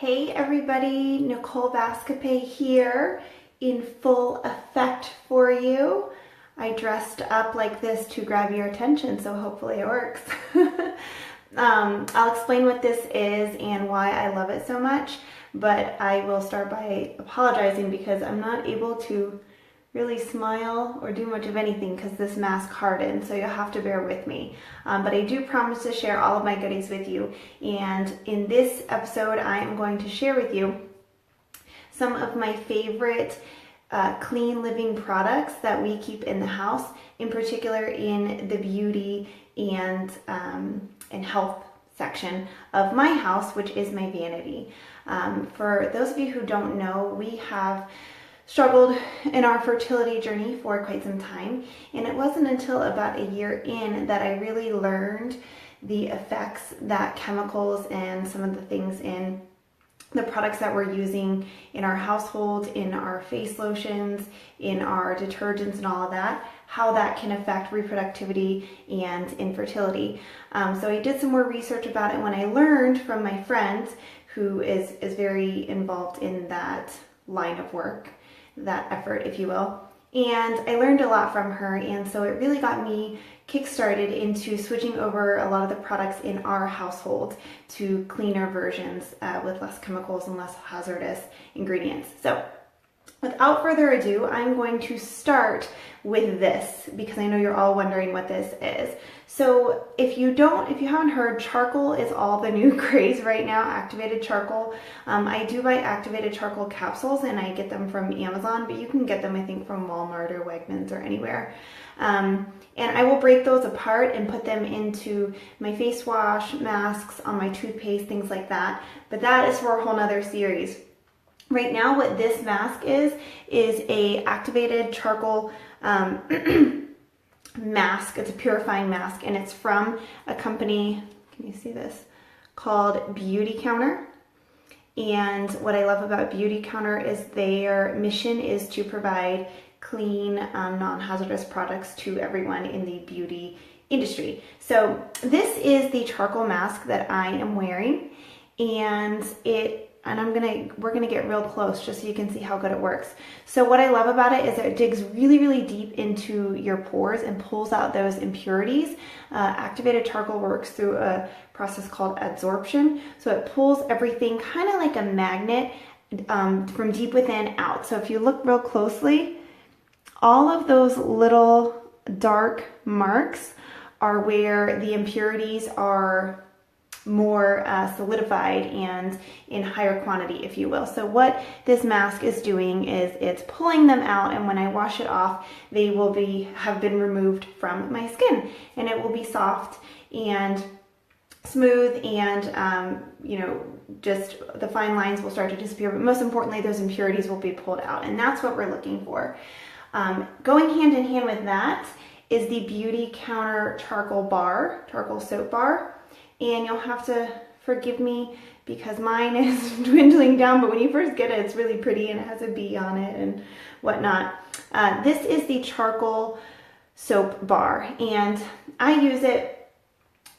Hey everybody, Nicole Vascape here in full effect for you. I dressed up like this to grab your attention, so hopefully it works. I'll explain what this is and why I love it so much, but I will start by apologizing because I'm not able to really smile or do much of anything because this mask hardened, so you'll have to bear with me. But I do promise to share all of my goodies with you, and in this episode I am going to share with you some of my favorite clean living products that we keep in the house, in particular in the beauty and health section of my house, which is my vanity. For those of you who don't know, we have struggled in our fertility journey for quite some time, and it wasn't until about a year in that I really learned the effects that chemicals and some of the things in the products that we're using in our household, in our face lotions, in our detergents and all of that, how that can affect reproductivity and infertility. So I did some more research about it when I learned from my friend who is very involved in that line of work, that effort, if you will. And I learned a lot from her, and so it really got me kick-started into switching over a lot of the products in our household to cleaner versions with less chemicals and less hazardous ingredients. So without further ado, I'm going to start with this because I know you're all wondering what this is. So if you haven't heard, charcoal is all the new craze right now, activated charcoal. I do buy activated charcoal capsules and I get them from Amazon, but you can get them I think from Walmart or Wegmans or anywhere. And I will break those apart and put them into my face wash, masks, on my toothpaste, things like that. But that is for a whole nother series. Right now, what this mask is a activated charcoal mask. It's a purifying mask, and it's from a company, can you see this, called Beauty Counter. And what I love about Beauty Counter is their mission is to provide clean, non-hazardous products to everyone in the beauty industry. So this is the charcoal mask that I am wearing, and we're gonna get real close just so you can see how good it works. So what I love about it is that it digs really, really deep into your pores and pulls out those impurities. Activated charcoal works through a process called adsorption. So it pulls everything kind of like a magnet from deep within out. So if you look real closely, all of those little dark marks are where the impurities are more solidified and in higher quantity, if you will. So what this mask is doing is it's pulling them out, and when I wash it off, they will have been removed from my skin, and it will be soft and smooth, and just the fine lines will start to disappear, but most importantly, those impurities will be pulled out, and that's what we're looking for. Going hand in hand with that is the Beauty Counter charcoal soap bar. And you'll have to forgive me because mine is dwindling down, but when you first get it, it's really pretty and it has a bee on it and whatnot. This is the charcoal soap bar, and I use it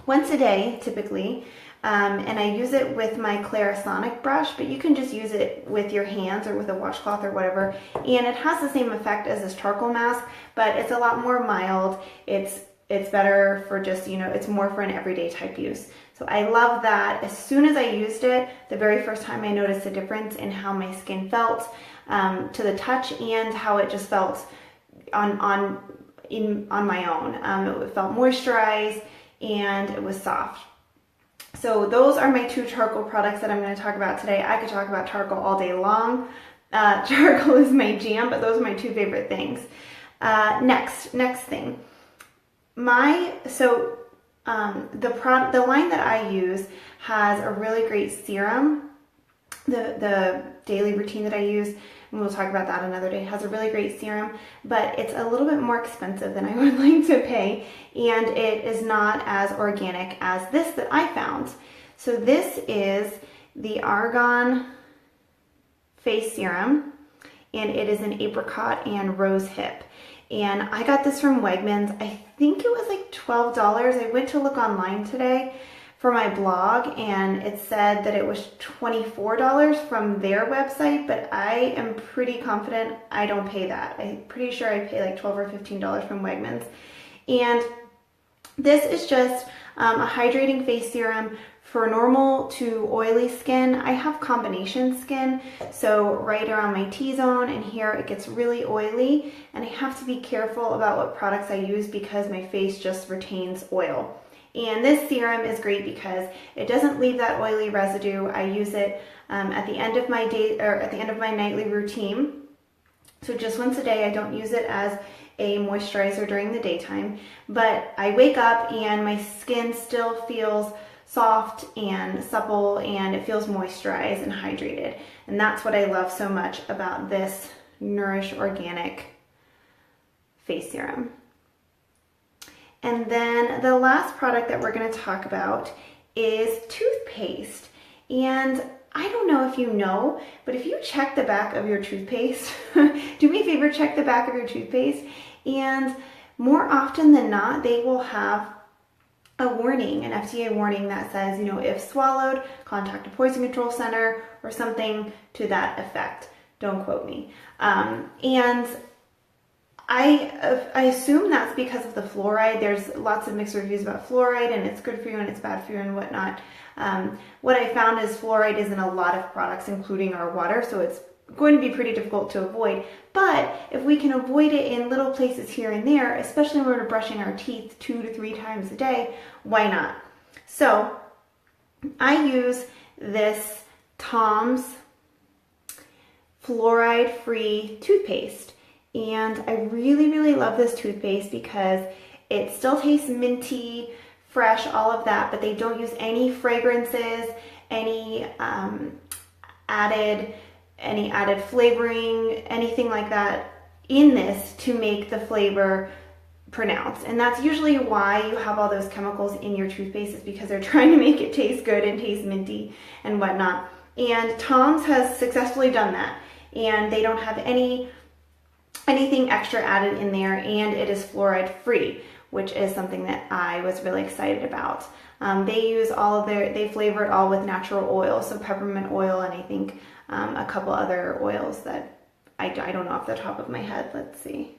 once a day typically, and I use it with my Clarisonic brush, but you can just use it with your hands or with a washcloth or whatever, and it has the same effect as this charcoal mask, but it's a lot more mild. It's better for just, it's more for an everyday type use. So I love that. As soon as I used it, the very first time I noticed a difference in how my skin felt to the touch and how it just felt on my own. It felt moisturized and it was soft. So those are my two charcoal products that I'm going to talk about today. I could talk about charcoal all day long. Charcoal is my jam, but those are my two favorite things. Next thing. The line that I use has a really great serum. The daily routine that I use, and we'll talk about that another day, has a really great serum, but it's a little bit more expensive than I would like to pay, and it is not as organic as this that I found. So this is the Argan face serum, and it is an apricot and rose hip. And I got this from Wegmans. I think it was like $12. I went to look online today for my blog, and it said that it was $24 from their website, but I am pretty confident I don't pay that. I'm pretty sure I pay like $12 or $15 from Wegmans. And this is just a hydrating face serum for normal to oily skin. I have combination skin, so right around my T-zone and here it gets really oily, and I have to be careful about what products I use because my face just retains oil. And this serum is great because it doesn't leave that oily residue. I use it at the end of my day, or at the end of my nightly routine. So just once a day. I don't use it as a moisturizer during the daytime, but I wake up and my skin still feels soft and supple, and it feels moisturized and hydrated. And that's what I love so much about this Nourish Organic face serum. And then the last product that we're going to talk about is toothpaste. And I don't know if you know, but if you check the back of your toothpaste, do me a favor, check the back of your toothpaste, and more often than not, they will have a warning, an FDA warning that says, you know, if swallowed, contact a poison control center or something to that effect. Don't quote me. And I assume that's because of the fluoride. There's lots of mixed reviews about fluoride, and it's good for you and it's bad for you and whatnot. What I found is fluoride is in a lot of products, including our water, so it's going to be pretty difficult to avoid. But if we can avoid it in little places here and there, especially when we're brushing our teeth 2 to 3 times a day, why not? So I use this Tom's fluoride-free toothpaste. And I really, really love this toothpaste because it still tastes minty, fresh, all of that, but they don't use any fragrances, any added flavoring, anything like that in this to make the flavor pronounced. And that's usually why you have all those chemicals in your toothpaste, is because they're trying to make it taste good and taste minty and whatnot. And Tom's has successfully done that. And they don't have anything extra added in there, and it is fluoride free, which is something that I was really excited about. They use they flavor it all with natural oil, so peppermint oil, and I think a couple other oils that I don't know off the top of my head. Let's see.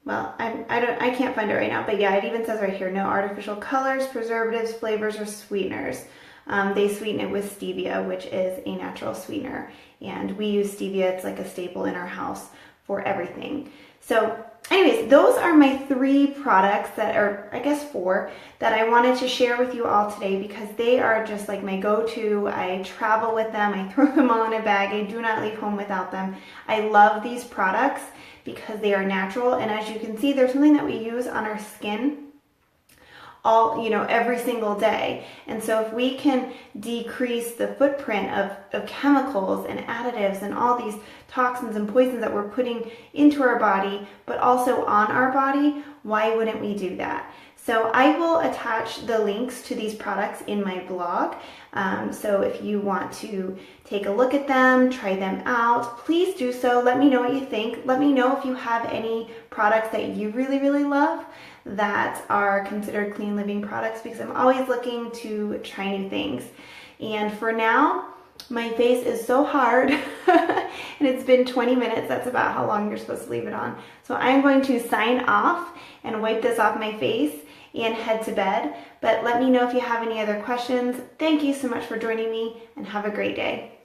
Well, I can't find it right now, but yeah, it even says right here, no artificial colors, preservatives, flavors, or sweeteners. They sweeten it with stevia, which is a natural sweetener, and we use stevia. It's like a staple in our house for everything. So anyways, those are my 3 products that are, I guess 4, that I wanted to share with you all today because they are just like my go-to. I travel with them. I throw them all in a bag. I do not leave home without them. I love these products because they are natural, and as you can see, they're something that we use on our skin every single day. And so if we can decrease the footprint of chemicals and additives and all these toxins and poisons that we're putting into our body, but also on our body, why wouldn't we do that? So I will attach the links to these products in my blog. So if you want to take a look at them, try them out, please do so. Let me know what you think. Let me know if you have any products that you really, really love that are considered clean living products, because I'm always looking to try new things. And for now, my face is so hard and it's been 20 minutes. That's about how long you're supposed to leave it on. So I'm going to sign off and wipe this off my face and head to bed. But let me know if you have any other questions. Thank you so much for joining me, and have a great day.